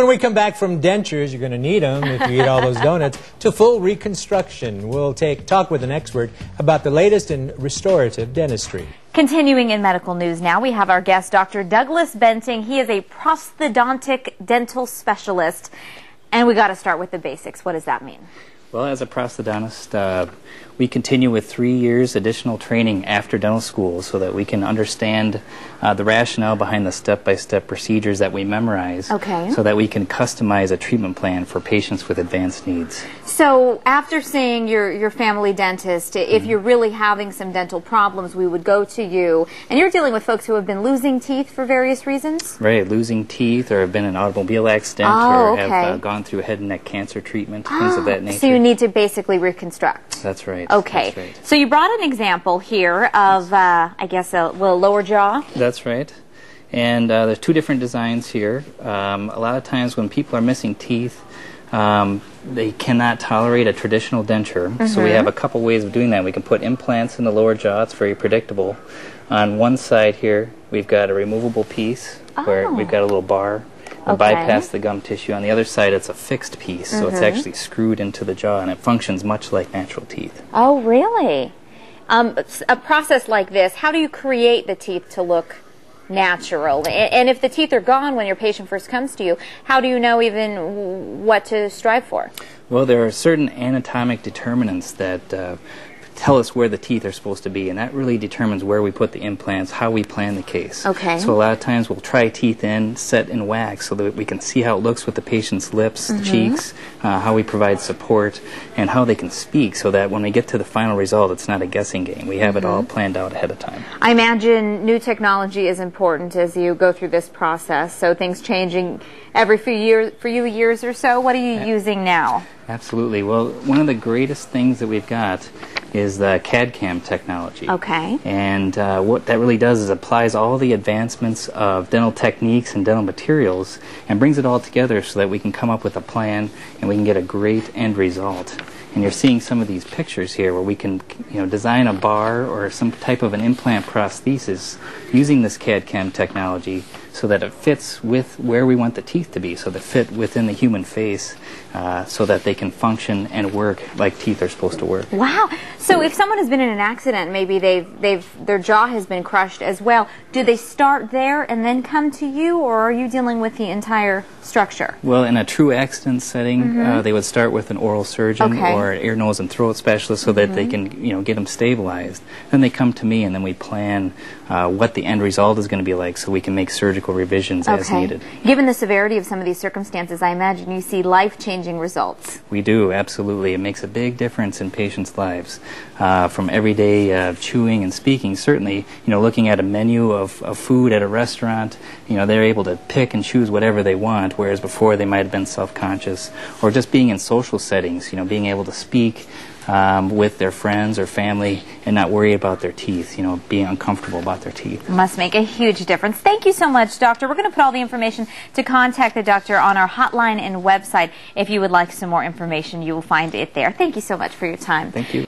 When we come back from dentures, you're going to need them if you eat all those donuts, to full reconstruction. We'll talk with an expert about the latest in restorative dentistry. Continuing in medical news now, we have our guest, Dr. Douglas Benting. He is a prosthodontic dental specialist. And we got to start with the basics. What does that mean? Well, as a prosthodontist, we continue with 3 years additional training after dental school so that we can understand the rationale behind the step-by-step procedures that we memorize, so that we can customize a treatment plan for patients with advanced needs. So after seeing your family dentist, if you're really having some dental problems, we would go to you. And you're dealing with folks who have been losing teeth for various reasons? Right, losing teeth or have been in an automobile accident or have gone through head and neck cancer treatment, things of that nature. So you need to basically reconstruct. That's right. Okay. That's right. So you brought an example here of, I guess, a little lower jaw. That's right. And there's two different designs here. A lot of times when people are missing teeth, they cannot tolerate a traditional denture. So we have a couple ways of doing that. We can put implants in the lower jaw. It's very predictable. On one side here, we've got a removable piece where we've got a little bar. Bypass the gum tissue. On the other side, it's a fixed piece, so it's actually screwed into the jaw, and it functions much like natural teeth. Oh, really? A process like this, how do you create the teeth to look natural? And if the teeth are gone when your patient first comes to you, how do you know even what to strive for? Well, there are certain anatomic determinants that tell us where the teeth are supposed to be, and that really determines where we put the implants, how we plan the case. Okay. So a lot of times we'll try teeth in, set in wax, so that we can see how it looks with the patient's lips, the cheeks, how we provide support, and how they can speak, so that when we get to the final result, it's not a guessing game. We have it all planned out ahead of time. I imagine new technology is important as you go through this process, so things changing every few years or so. What are you using now? Absolutely. Well, one of the greatest things that we've got is the CAD/CAM technology. Okay. And what that really does is applies all the advancements of dental techniques and dental materials and brings it all together so that we can come up with a plan and we can get a great end result. And you're seeing some of these pictures here where we can, design a bar or some type of an implant prosthesis using this CAD/CAM technology so that it fits with where we want the teeth to be, so they fit within the human face, so that they can function and work like teeth are supposed to work. Wow. So if someone has been in an accident, maybe their jaw has been crushed as well, do they start there and then come to you, or are you dealing with the entire structure? Well, in a true accident setting, they would start with an oral surgeon or an ear, nose, and throat specialist so that they can, get them stabilized. Then they come to me, and then we plan what the end result is going to be like, so we can make surgical revisions as needed. Given the severity of some of these circumstances, I imagine you see life-changing results. We do, absolutely. It makes a big difference in patients' lives. From everyday chewing and speaking, certainly, looking at a menu of food at a restaurant, they're able to pick and choose whatever they want, whereas before they might have been self-conscious. Or just being in social settings, being able to speak with their friends or family and not worry about their teeth, being uncomfortable about their teeth. Must make a huge difference. Thank you so much, Doctor. We're going to put all the information to contact the doctor on our hotline and website. If you would like some more information, you will find it there. Thank you so much for your time. Thank you.